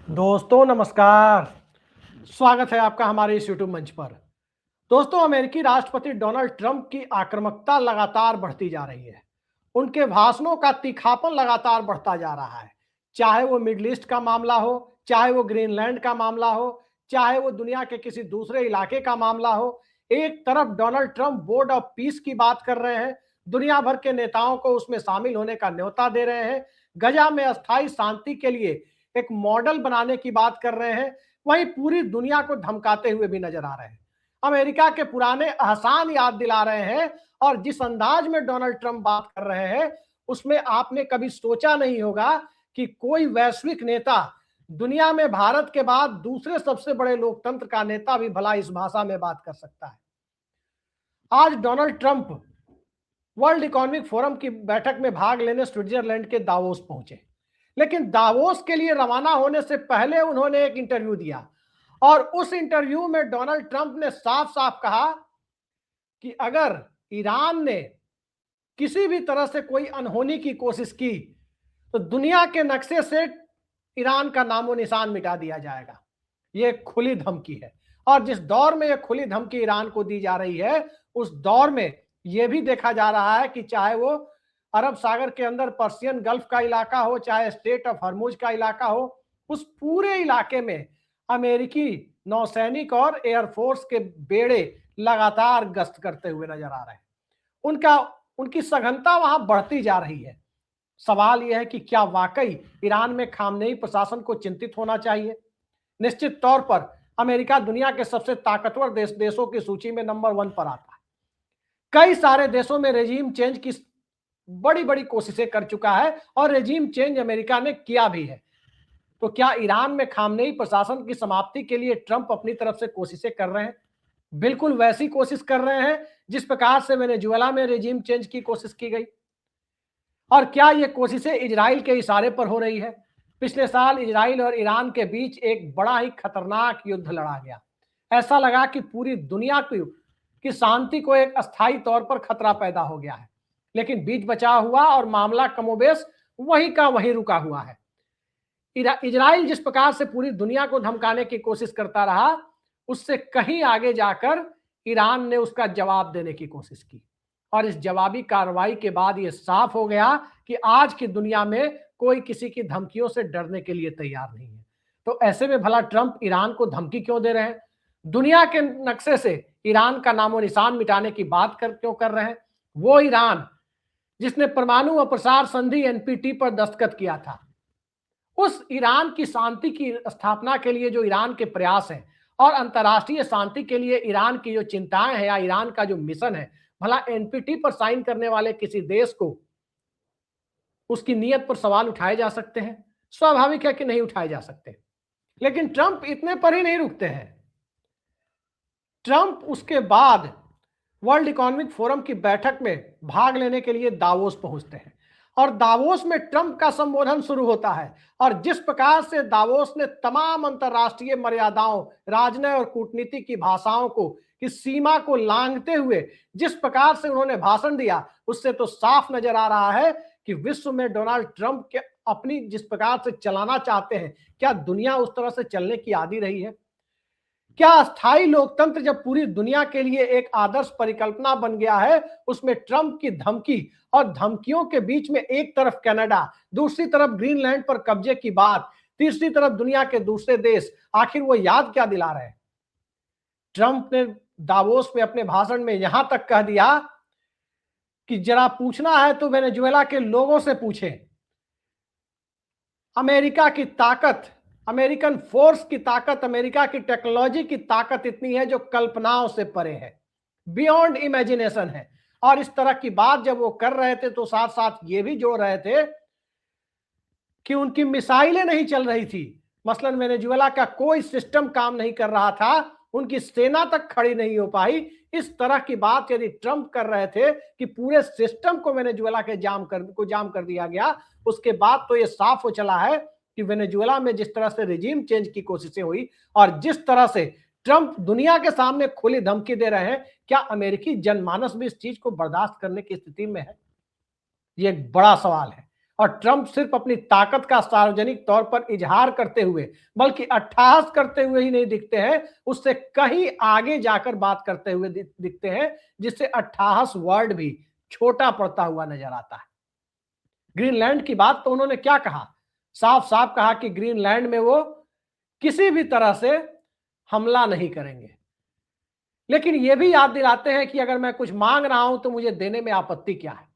दोस्तों नमस्कार। स्वागत है आपका हमारे इस यूट्यूब मंच पर। दोस्तों, अमेरिकी राष्ट्रपति डोनाल्ड ट्रंप की आक्रामकता लगातार बढ़ती जा रही है। उनके भाषणों का तीखापन लगातार बढ़ता जा रहा है। चाहे वो मिडिल ईस्ट का मामला हो, चाहे वो ग्रीनलैंड का मामला हो, चाहे वो दुनिया के किसी दूसरे इलाके का मामला हो। एक तरफ Donald Trump board of peace की बात कर रहे हैं, दुनिया भर के नेताओं को उसमें शामिल होने का न्योता दे रहे हैं, गजा में अस्थायी शांति के लिए एक मॉडल बनाने की बात कर रहे हैं, वहीं पूरी दुनिया को धमकाते हुए भी नजर आ रहे हैं। अमेरिका के पुराने एहसान याद दिला रहे हैं और जिस अंदाज में डोनाल्ड ट्रंप बात कर रहे हैं उसमें आपने कभी सोचा नहीं होगा कि कोई वैश्विक नेता, दुनिया में भारत के बाद दूसरे सबसे बड़े लोकतंत्र का नेता भी भला इस भाषा में बात कर सकता है। आज Donald Trump world economic forum की बैठक में भाग लेने स्विट्जरलैंड के दावोस पहुंचे, लेकिन दावोस के लिए रवाना होने से पहले उन्होंने एक इंटरव्यू दिया और उस इंटरव्यू में डोनाल्ड ट्रंप ने साफ साफ कहा कि अगर ईरान ने किसी भी तरह से कोई अनहोनी की कोशिश की तो दुनिया के नक्शे से ईरान का नामो निशान मिटा दिया जाएगा। ये खुली धमकी है और जिस दौर में यह खुली धमकी ईरान को दी जा रही है उस दौर में यह भी देखा जा रहा है कि चाहे वो अरब सागर के अंदर पर्शियन गल्फ का इलाका हो, चाहे स्टेट ऑफ हरमुज का इलाका हो, उस पूरे इलाके में अमेरिकी नौसैनिक और एयरफोर्स के बेड़े लगातार गश्त करते हुए नजर आ रहे हैं। उनकी सघनता वहां बढ़ती जा रही है। सवाल यह है कि क्या वाकई ईरान में खामनेई प्रशासन को चिंतित होना चाहिए? निश्चित तौर पर अमेरिका दुनिया के सबसे ताकतवर देशों की सूची में नंबर 1 पर आता है। कई सारे देशों में रेजिम चेंज की बड़ी बड़ी कोशिशें कर चुका है और रेजिम चेंज अमेरिका ने किया भी है। तो क्या ईरान में खामनेई प्रशासन की समाप्ति के लिए ट्रंप अपनी तरफ से कोशिशें कर रहे हैं? बिल्कुल वैसी कोशिश कर रहे हैं जिस प्रकार से वेनेजुएला में रेजिम चेंज की कोशिश की गई। और क्या ये कोशिशें इजराइल के इशारे पर हो रही है? पिछले साल इजराइल और ईरान के बीच एक बड़ा ही खतरनाक युद्ध लड़ा गया। ऐसा लगा कि पूरी दुनिया की शांति को एक अस्थायी तौर पर खतरा पैदा हो गया है, लेकिन बीच बचाव हुआ और मामला कमोबेश वहीं का वहीं रुका हुआ है। इजराइल जिस प्रकार से पूरी दुनिया को धमकाने की कोशिश करता रहा, उससे कहीं आगे जाकर ईरान ने उसका जवाब देने की कोशिश की और इस जवाबी कार्रवाई के बाद यह साफ हो गया कि आज की दुनिया में कोई किसी की धमकियों से डरने के लिए तैयार नहीं है। तो ऐसे में भला ट्रंप ईरान को धमकी क्यों दे रहे हैं? दुनिया के नक्शे से ईरान का नामो निशान मिटाने की बात क्यों कर रहे हैं? वो ईरान जिसने परमाणु अप्रसार संधि एनपीटी पर दस्तखत किया था, उस ईरान की शांति की स्थापना के लिए जो ईरान के प्रयास हैं और अंतर्राष्ट्रीय शांति के लिए ईरान की जो चिंताएं हैं या ईरान का जो मिशन है, भला एनपीटी पर साइन करने वाले किसी देश को उसकी नीयत पर सवाल उठाए जा सकते हैं? स्वाभाविक है कि नहीं उठाए जा सकते। लेकिन ट्रंप इतने पर ही नहीं रुकते हैं। ट्रंप उसके बाद वर्ल्ड इकोनॉमिक फोरम की बैठक में भाग लेने के लिए दावोस पहुंचते हैं और दावोस में ट्रंप का संबोधन शुरू होता है और जिस प्रकार से दावोस ने तमाम अंतर्राष्ट्रीय मर्यादाओं, राजनय और कूटनीति की भाषाओं को, की सीमा को लांघते हुए जिस प्रकार से उन्होंने भाषण दिया, उससे तो साफ नजर आ रहा है कि विश्व में डोनाल्ड ट्रंप के अपनी जिस प्रकार से चलाना चाहते हैं, क्या दुनिया उस तरह से चलने की आदी रही है? क्या अस्थायी लोकतंत्र जब पूरी दुनिया के लिए एक आदर्श परिकल्पना बन गया है, उसमें ट्रंप की धमकी और धमकियों के बीच में एक तरफ कनाडा, दूसरी तरफ ग्रीनलैंड पर कब्जे की बात, तीसरी तरफ दुनिया के दूसरे देश, आखिर वो याद क्या दिला रहे हैं? ट्रंप ने दावोस में अपने भाषण में यहां तक कह दिया कि जरा पूछना है तो वेनेजुएला के लोगों से पूछें। अमेरिका की ताकत, अमेरिकन फोर्स की ताकत, अमेरिका की टेक्नोलॉजी की ताकत इतनी है जो कल्पनाओं से परे है, बियॉन्ड इमेजिनेशन है। और इस तरह की बात जब वो कर रहे थे तो साथ साथ ये भी जोड़ रहे थे कि उनकी मिसाइलें नहीं चल रही थी। मसलन वेनेजुएला का कोई सिस्टम काम नहीं कर रहा था, उनकी सेना तक खड़ी नहीं हो पाई। इस तरह की बात यदि ट्रंप कर रहे थे कि पूरे सिस्टम को वेनेजुएला के जाम कर दिया गया, उसके बाद तो ये साफ हो चला है कि वेनेजुएला में जिस तरह से रेजिम चेंज की कोशिशें हुई और जिस तरह से ट्रंप दुनिया के सामने खुली धमकी दे रहे हैं, क्या अमेरिकी जनमानस भी इस चीज को बर्दाश्त करने की स्थिति में है? ये एक बड़ा सवाल है और ट्रंप सिर्फ अपनी ताकत का सार्वजनिक तौर पर इजहार करते हुए बल्कि अट्टहास करते हुए ही नहीं दिखते हैं, उससे कहीं आगे जाकर बात करते हुए दिखते हैं, जिससे अट्टहास वर्ड भी छोटा पड़ता हुआ नजर आता है। ग्रीनलैंड की बात तो उन्होंने क्या कहा, साफ साफ कहा कि ग्रीनलैंड में वो किसी भी तरह से हमला नहीं करेंगे, लेकिन यह भी याद दिलाते हैं कि अगर मैं कुछ मांग रहा हूं तो मुझे देने में आपत्ति क्या है।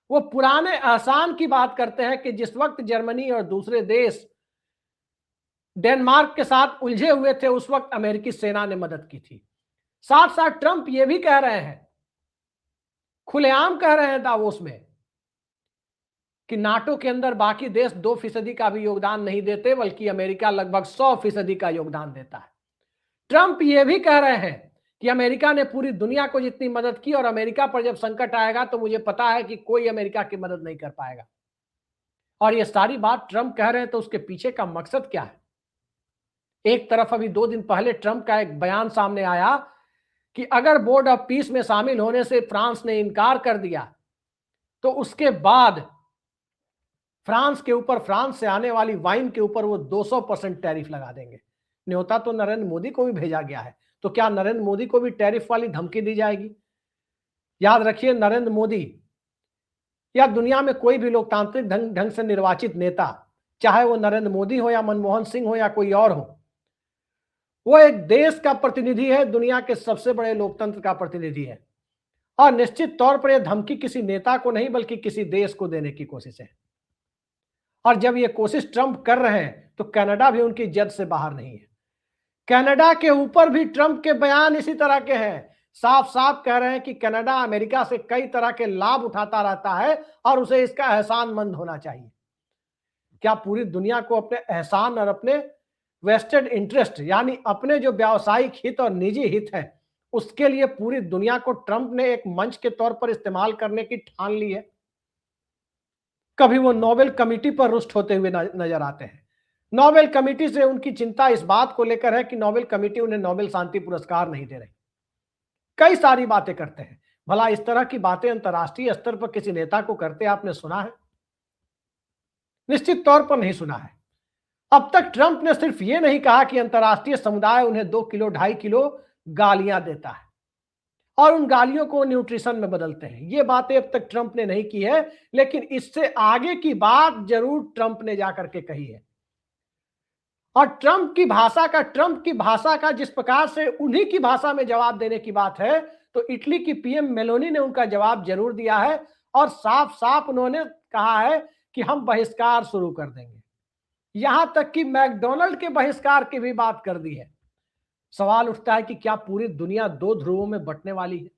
वो पुराने एहसान की बात करते हैं कि जिस वक्त जर्मनी और दूसरे देश डेनमार्क के साथ उलझे हुए थे, उस वक्त अमेरिकी सेना ने मदद की थी। साथ साथ ट्रंप ये भी कह रहे हैं, खुलेआम कह रहे हैं दावोस में, कि नाटो के अंदर बाकी देश 2% का भी योगदान नहीं देते, बल्कि अमेरिका लगभग 100% का योगदान देता है। ट्रंप ये भी कह रहे हैं कि अमेरिका ने पूरी दुनिया को जितनी मदद की और अमेरिका पर जब संकट आएगा तो मुझे पता है कि कोई अमेरिका की मदद नहीं कर पाएगा। और ये सारी बात ट्रंप कह रहे हैं तो उसके पीछे का मकसद क्या है? एक तरफ अभी 2 दिन पहले ट्रंप का एक बयान सामने आया कि अगर बोर्ड ऑफ पीस में शामिल होने से फ्रांस ने इनकार कर दिया तो उसके बाद फ्रांस के ऊपर, फ्रांस से आने वाली वाइन के ऊपर वो 200% टैरिफ लगा देंगे। न्योता तो नरेंद्र मोदी को भी भेजा गया है, तो क्या नरेंद्र मोदी को भी टैरिफ वाली धमकी दी जाएगी? याद रखिए, नरेंद्र मोदी या दुनिया में कोई भी लोकतांत्रिक ढंग से निर्वाचित नेता, चाहे वो नरेंद्र मोदी हो या मनमोहन सिंह हो या कोई और हो, वो एक देश का प्रतिनिधि है, दुनिया के सबसे बड़े लोकतंत्र का प्रतिनिधि है। और निश्चित तौर पर यह धमकी किसी नेता को नहीं बल्कि किसी देश को देने की कोशिश है। और जब ये कोशिश ट्रंप कर रहे हैं तो कनाडा भी उनकी जद से बाहर नहीं है। कनाडा के ऊपर भी ट्रंप के बयान इसी तरह के हैं, साफ साफ कह रहे हैं कि कनाडा अमेरिका से कई तरह के लाभ उठाता रहता है और उसे इसका एहसानमंद होना चाहिए। क्या पूरी दुनिया को अपने एहसान और अपने वेस्टेड इंटरेस्ट, यानी अपने जो व्यावसायिक हित और निजी हित है, उसके लिए पूरी दुनिया को ट्रंप ने एक मंच के तौर पर इस्तेमाल करने की ठान ली है? कभी वो नोबेल कमेटी पर रुष्ट होते हुए नजर आते हैं। नोबेल कमेटी से उनकी चिंता इस बात को लेकर है कि नोबेल कमेटी उन्हें नोबेल शांति पुरस्कार नहीं दे रही। कई सारी बातें करते हैं। भला इस तरह की बातें अंतर्राष्ट्रीय स्तर पर किसी नेता को करते आपने सुना है? निश्चित तौर पर नहीं सुना है। अब तक ट्रंप ने सिर्फ ये नहीं कहा कि अंतर्राष्ट्रीय समुदाय उन्हें 2 किलो 2.5 किलो गालियां देता है और उन गालियों को न्यूट्रिशन में बदलते हैं। ये बातें अब तक ट्रंप ने नहीं की है, लेकिन इससे आगे की बात जरूर ट्रंप ने जाकर के कही है। और ट्रंप की भाषा का जिस प्रकार से उन्हीं की भाषा में जवाब देने की बात है, तो इटली की पीएम मेलोनी ने उनका जवाब जरूर दिया है और साफ साफ उन्होंने कहा है कि हम बहिष्कार शुरू कर देंगे। यहां तक कि मैकडॉनल्ड के बहिष्कार की भी बात कर दी है। सवाल उठता है कि क्या पूरी दुनिया 2 ध्रुवों में बंटने वाली है?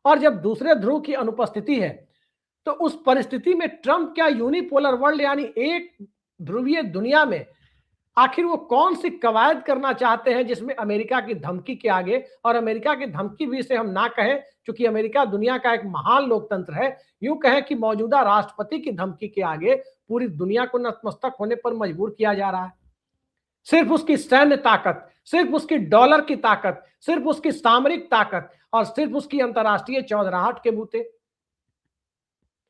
और जब दूसरे ध्रुव की अनुपस्थिति है तो उस परिस्थिति में ट्रंप क्या यूनिपोलर वर्ल्ड यानी एक ध्रुवीय दुनिया में आखिर वो कौन सी कवायद करना चाहते हैं जिसमें अमेरिका की धमकी के आगे, और अमेरिका की धमकी भी इसे हम ना कहें क्योंकि अमेरिका दुनिया का एक महान लोकतंत्र है, यूं कहें कि मौजूदा राष्ट्रपति की धमकी के आगे पूरी दुनिया को नतमस्तक होने पर मजबूर किया जा रहा है। सिर्फ उसकी सैन्य ताकत, सिर्फ उसकी डॉलर की ताकत, सिर्फ उसकी सामरिक ताकत और सिर्फ उसकी अंतर्राष्ट्रीय चौधराहट के बूते।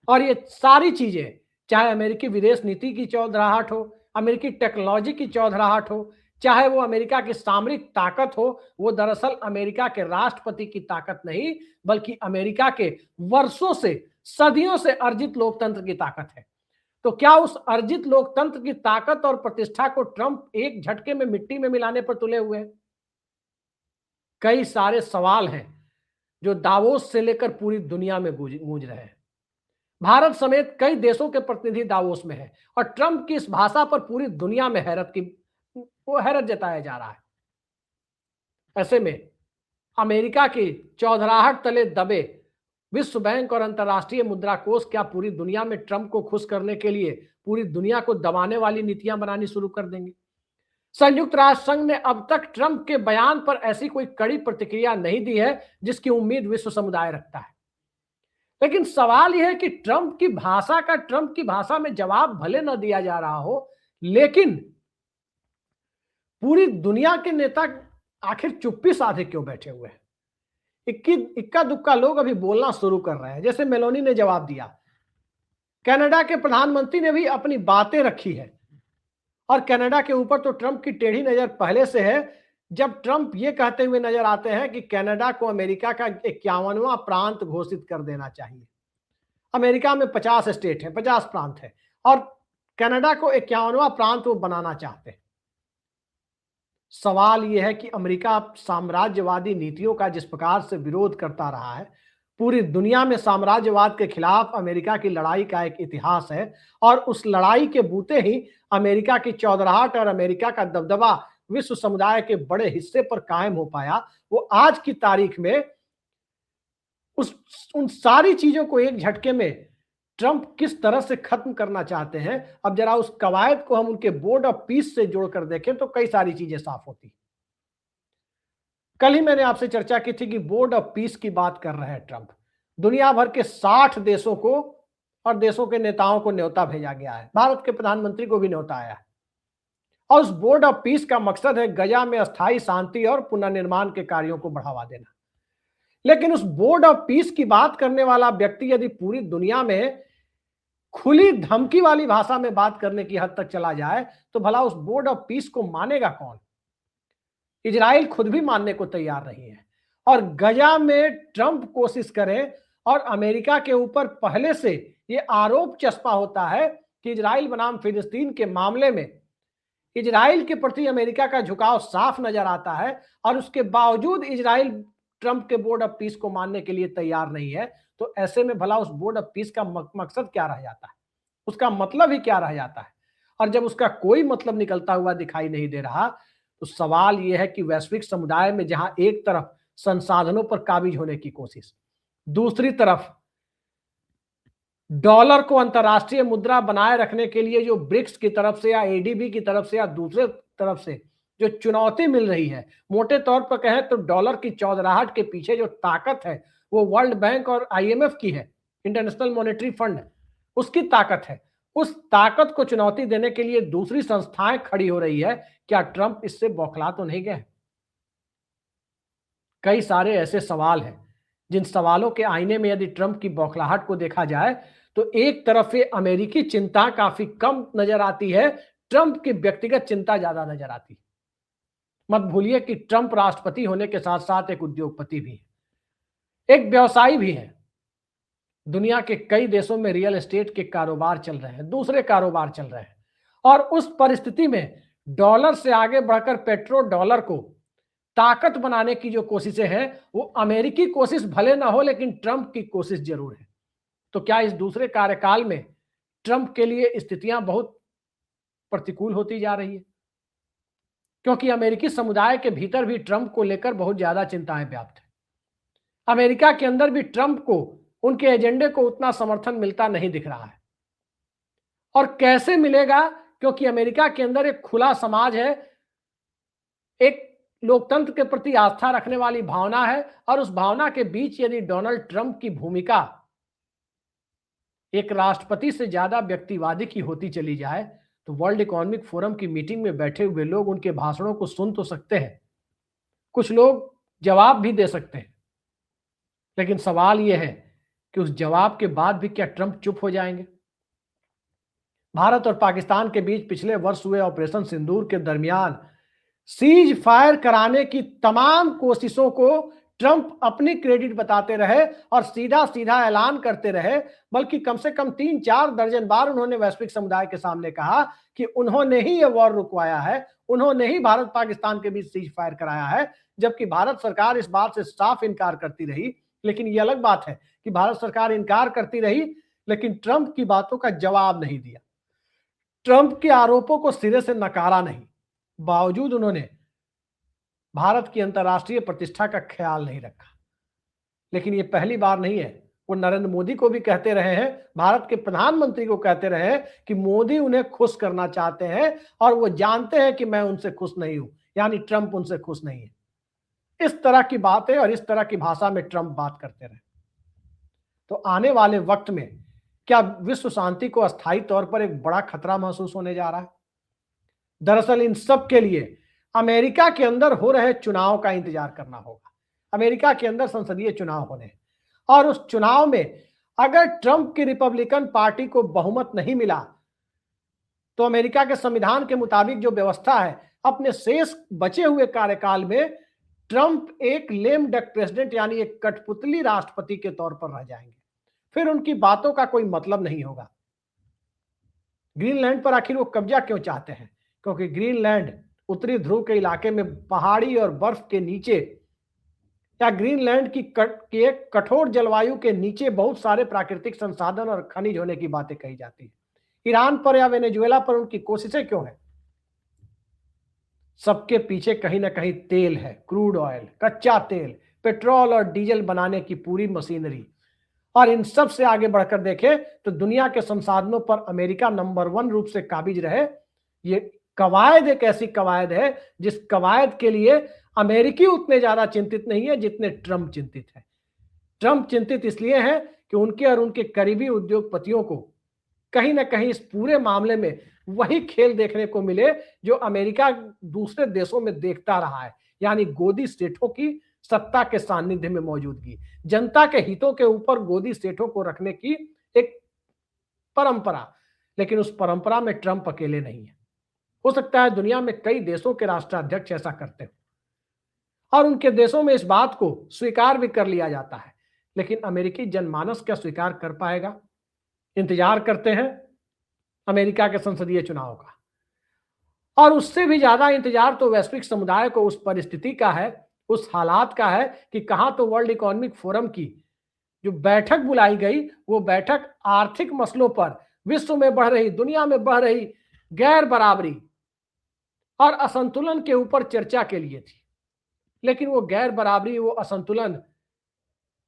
और ये सारी चीजें, चाहे अमेरिकी विदेश नीति की चौधराहट हो, अमेरिकी टेक्नोलॉजी की चौधराहट हो, चाहे वो अमेरिका की सामरिक ताकत हो, वो दरअसल अमेरिका के राष्ट्रपति की ताकत नहीं बल्कि अमेरिका के वर्षों से, सदियों से अर्जित लोकतंत्र की ताकत है। तो क्या उस अर्जित लोकतंत्र की ताकत और प्रतिष्ठा को ट्रंप एक झटके में मिट्टी में मिलाने पर तुले हुए हैं? कई सारे सवाल हैं जो दावोस से लेकर पूरी दुनिया में गूंज रहे हैं। भारत समेत कई देशों के प्रतिनिधि दावोस में हैं और ट्रंप की इस भाषा पर पूरी दुनिया में हैरत जताया जा रहा है। ऐसे में अमेरिका की चौधराहट तले दबे विश्व बैंक और अंतर्राष्ट्रीय मुद्रा कोष क्या पूरी दुनिया में ट्रंप को खुश करने के लिए पूरी दुनिया को दबाने वाली नीतियां बनानी शुरू कर देंगे? संयुक्त राष्ट्र संघ ने अब तक ट्रंप के बयान पर ऐसी कोई कड़ी प्रतिक्रिया नहीं दी है जिसकी उम्मीद विश्व समुदाय रखता है। लेकिन सवाल यह है कि ट्रंप की भाषा में जवाब भले न दिया जा रहा हो, लेकिन पूरी दुनिया के नेता आखिर चुप्पी साधे क्यों बैठे हुए हैं? इक्का दुक्का लोग अभी बोलना शुरू कर रहे हैं। जैसे मेलोनी ने जवाब दिया कनाडा के प्रधानमंत्री ने भी अपनी बातें रखी है और कनाडा के ऊपर तो ट्रंप की टेढ़ी नजर पहले से है, जब ट्रंप ये कहते हुए नजर आते हैं कि कनाडा को अमेरिका का 51वां प्रांत घोषित कर देना चाहिए। अमेरिका में 50 स्टेट हैं, 50 प्रांत है और कनाडा को 51वां प्रांत वो बनाना चाहते हैं। सवाल यह है कि अमेरिका साम्राज्यवादी नीतियों का जिस प्रकार से विरोध करता रहा है, पूरी दुनिया में साम्राज्यवाद के खिलाफ अमेरिका की लड़ाई का एक इतिहास है और उस लड़ाई के बूते ही अमेरिका की चौधराहट और अमेरिका का दबदबा विश्व समुदाय के बड़े हिस्से पर कायम हो पाया। वो आज की तारीख में उन सारी चीजों को एक झटके में ट्रंप किस तरह से खत्म करना चाहते हैं। अब जरा उस कवायद को हम उनके बोर्ड ऑफ पीस से जोड़कर देखें तो कई सारी चीजें साफ होती। कल ही मैंने आपसे चर्चा की थी कि बोर्ड ऑफ पीस की बात कर रहे हैं ट्रंप। दुनिया भर के 60 देशों को और देशों के नेताओं को न्योता भेजा गया है, भारत के प्रधानमंत्री को भी न्योता आया है और उस बोर्ड ऑफ पीस का मकसद है गजा में अस्थायी शांति और पुनर्निर्माण के कार्यों को बढ़ावा देना। लेकिन उस बोर्ड ऑफ पीस की बात करने वाला व्यक्ति यदि पूरी दुनिया में खुली धमकी वाली भाषा में बात करने की हद तक चला जाए तो भला उस बोर्ड ऑफ पीस को मानेगा कौन? इजराइल खुद भी मानने को तैयार नहीं है और गजा में ट्रंप कोशिश करें और अमेरिका के ऊपर पहले से यह आरोप चस्पा होता है कि इजराइल बनाम फिलिस्तीन के मामले में इजराइल के प्रति अमेरिका का झुकाव साफ नजर आता है और उसके बावजूद इजराइल ट्रंप के बोर्ड ऑफ पीस को मानने के लिए तैयार नहीं है। तो ऐसे में भला उस बोर्ड ऑफ पीस का मकसद क्या रह जाता है, उसका मतलब ही क्या रह जाता है? और जब उसका कोई मतलब निकलता हुआ दिखाई नहीं दे रहा तो सवाल यह है कि वैश्विक समुदाय में जहां एक तरफ संसाधनों पर काबिज होने की कोशिश, दूसरी तरफ डॉलर को अंतर्राष्ट्रीय मुद्रा बनाए रखने के लिए जो ब्रिक्स की तरफ से या एडीबी की तरफ से या दूसरे तरफ से जो चुनौती मिल रही है, मोटे तौर पर कहें तो डॉलर की चौधराहट के पीछे जो ताकत है वो वर्ल्ड बैंक और आईएमएफ की है, इंटरनेशनल मॉनेटरी फंड, उसकी ताकत है। उस ताकत को चुनौती देने के लिए दूसरी संस्थाएं खड़ी हो रही है। क्या ट्रंप इससे बौखला तो नहीं गए? कई सारे ऐसे सवाल हैं जिन सवालों के आईने में यदि ट्रंप की बौखलाहट को देखा जाए तो एक तरफ से अमेरिकी चिंता काफी कम नजर आती है, ट्रंप की व्यक्तिगत चिंता ज्यादा नजर आती है। मत भूलिए कि ट्रंप राष्ट्रपति होने के साथ साथ एक उद्योगपति भी है, एक व्यवसायी भी है। दुनिया के कई देशों में रियल एस्टेट के कारोबार चल रहे हैं, दूसरे कारोबार चल रहे हैं और उस परिस्थिति में डॉलर से आगे बढ़कर पेट्रो डॉलर को ताकत बनाने की जो कोशिशें हैं वो अमेरिकी कोशिश भले ना हो लेकिन ट्रंप की कोशिश जरूर है। तो क्या इस दूसरे कार्यकाल में ट्रंप के लिए स्थितियां बहुत प्रतिकूल होती जा रही है? क्योंकि अमेरिकी समुदाय के भीतर भी ट्रंप को लेकर बहुत ज्यादा चिंताएं व्याप्त है। अमेरिका के अंदर भी ट्रंप को उनके एजेंडे को उतना समर्थन मिलता नहीं दिख रहा है। और कैसे मिलेगा? क्योंकि अमेरिका के अंदर एक खुला समाज है, एक लोकतंत्र के प्रति आस्था रखने वाली भावना है और उस भावना के बीच यदि डोनाल्ड ट्रंप की भूमिका एक राष्ट्रपति से ज्यादा व्यक्तिवादी की होती चली जाए तो वर्ल्ड इकोनॉमिक फोरम की मीटिंग में बैठे हुए लोग उनके भाषणों को सुन तो सकते हैं, कुछ लोग जवाब भी दे सकते हैं, लेकिन सवाल यह है कि उस जवाब के बाद भी क्या ट्रंप चुप हो जाएंगे? भारत और पाकिस्तान के बीच पिछले वर्ष हुए ऑपरेशन सिंदूर के दरमियान सीज फायर कराने की तमाम कोशिशों को ट्रंप अपनी क्रेडिट बताते रहे और सीधा सीधा ऐलान करते रहे, बल्कि कम से कम 3-4 दर्जन बार उन्होंने वैश्विक समुदाय के सामने कहा कि उन्होंने ही यह वॉर रुकवाया है, उन्होंने ही भारत पाकिस्तान के बीच सीज फायर कराया है। जबकि भारत सरकार इस बात से साफ इनकार करती रही। लेकिन यह अलग बात है कि भारत सरकार इनकार करती रही लेकिन ट्रंप की बातों का जवाब नहीं दिया, ट्रंप के आरोपों को सिरे से नकारा नहीं। बावजूद उन्होंने भारत की अंतर्राष्ट्रीय प्रतिष्ठा का ख्याल नहीं रखा। लेकिन यह पहली बार नहीं है, वो नरेंद्र मोदी को भी कहते रहे हैं, भारत के प्रधानमंत्री को कहते रहे हैं कि मोदी उन्हें खुश करना चाहते हैं और वो जानते हैं कि मैं उनसे खुश नहीं हूं, यानी ट्रंप उनसे खुश नहीं है। इस तरह की बातें और इस तरह की भाषा में ट्रंप बात करते रहे। तो आने वाले वक्त में क्या विश्व शांति को अस्थायी तौर पर एक बड़ा खतरा महसूस होने जा रहा है? दरअसल इन सब के लिए अमेरिका के अंदर हो रहे चुनाव का इंतजार करना होगा। अमेरिका के अंदर संसदीय चुनाव होने और उस चुनाव में अगर ट्रंप की रिपब्लिकन पार्टी को बहुमत नहीं मिला तो अमेरिका के संविधान के मुताबिक जो व्यवस्था है, अपने शेष बचे हुए कार्यकाल में ट्रंप एक लेम डक प्रेसिडेंट यानी एक कठपुतली राष्ट्रपति के तौर पर रह जाएंगे। फिर उनकी बातों का कोई मतलब नहीं होगा। ग्रीनलैंड पर आखिर वो कब्जा क्यों चाहते हैं? क्योंकि ग्रीनलैंड उत्तरी ध्रुव के इलाके में पहाड़ी और बर्फ के नीचे या ग्रीनलैंड की एक कठोर जलवायु के नीचे बहुत सारे प्राकृतिक संसाधन और खनिज होने की बातें कही जाती है। ईरान पर या वेनेजुएला पर उनकी कोशिशें क्यों हैं? सबके पीछे कहीं ना कहीं तेल है, क्रूड ऑयल, कच्चा तेल, पेट्रोल और डीजल बनाने की पूरी मशीनरी। और इन सब से आगे बढ़कर देखें तो दुनिया के संसाधनों पर अमेरिका नंबर 1 रूप से काबिज रहे। ये कवायद एक ऐसी कवायद है जिस कवायद के लिए अमेरिकी उतने ज्यादा चिंतित नहीं है जितने ट्रंप चिंतित है। ट्रंप चिंतित इसलिए है कि उनके और उनके करीबी उद्योगपतियों को कहीं ना कहीं इस पूरे मामले में वही खेल देखने को मिले जो अमेरिका दूसरे देशों में देखता रहा है, यानी गोदी सेठों की सत्ता के सानिध्य में मौजूदगी, जनता के हितों के ऊपर गोदी सेठों को रखने की एक परंपरा। लेकिन उस परंपरा में ट्रंप अकेले नहीं है। हो सकता है दुनिया में कई देशों के राष्ट्राध्यक्ष ऐसा करते हो और उनके देशों में इस बात को स्वीकार भी कर लिया जाता है, लेकिन अमेरिकी जनमानस क्या स्वीकार कर पाएगा? इंतजार करते हैं अमेरिका के संसदीय चुनाव का, और उससे भी ज्यादा इंतजार तो वैश्विक समुदाय को उस परिस्थिति का है, उस हालात का है कि कहां तो वर्ल्ड इकोनॉमिक फोरम की जो बैठक बुलाई गई, वो बैठक आर्थिक मसलों पर विश्व में बढ़ रही, दुनिया में बढ़ रही गैर बराबरी और असंतुलन के ऊपर चर्चा के लिए थी। लेकिन वो गैर बराबरी, वो असंतुलन,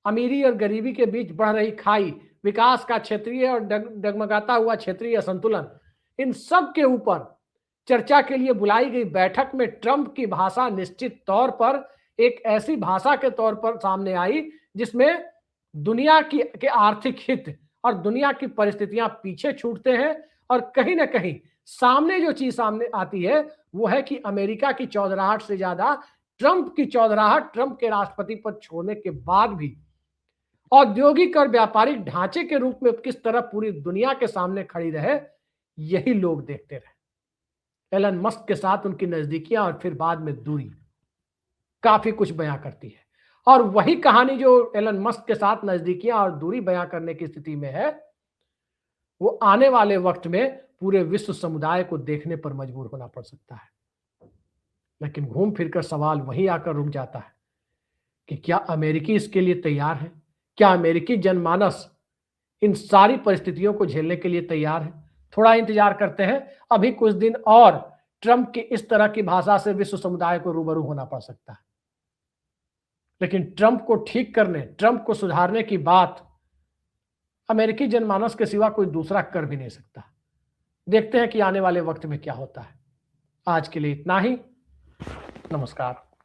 अमीरी और गरीबी के बीच बढ़ रही खाई, विकास का क्षेत्रीय और डगमगाता हुआ क्षेत्रीय असंतुलन, इन सब के ऊपर चर्चा के लिए बुलाई गई बैठक में ट्रंप की भाषा निश्चित तौर पर एक ऐसी भाषा के तौर पर सामने आई जिसमें दुनिया के आर्थिक हित और दुनिया की परिस्थितियां पीछे छूटते हैं, और कहीं ना कहीं सामने जो चीज सामने आती है वो है कि अमेरिका की चौधराहट से ज्यादा ट्रंप की चौधराहट, ट्रंप के राष्ट्रपति पद छोड़ने के बाद भी औद्योगिक और व्यापारिक ढांचे के रूप में किस तरह पूरी दुनिया के सामने खड़ी रहे, यही लोग देखते रहे। एलन मस्क के साथ उनकी नजदीकियां और फिर बाद में दूरी काफी कुछ बयां करती है, और वही कहानी जो एलन मस्क के साथ नजदीकियां और दूरी बयां करने की स्थिति में है, वो आने वाले वक्त में पूरे विश्व समुदाय को देखने पर मजबूर होना पड़ सकता है। लेकिन घूम फिरकर सवाल वहीं आकर रुक जाता है कि क्या अमेरिकी इसके लिए तैयार है? क्या अमेरिकी जनमानस इन सारी परिस्थितियों को झेलने के लिए तैयार है? थोड़ा इंतजार करते हैं, अभी कुछ दिन और ट्रंप की इस तरह की भाषा से विश्व समुदाय को रूबरू होना पड़ सकता है। लेकिन ट्रंप को ठीक करने, ट्रंप को सुधारने की बात अमेरिकी जनमानस के सिवा कोई दूसरा कर भी नहीं सकता। देखते हैं कि आने वाले वक्त में क्या होता है। आज के लिए इतना ही। नमस्कार।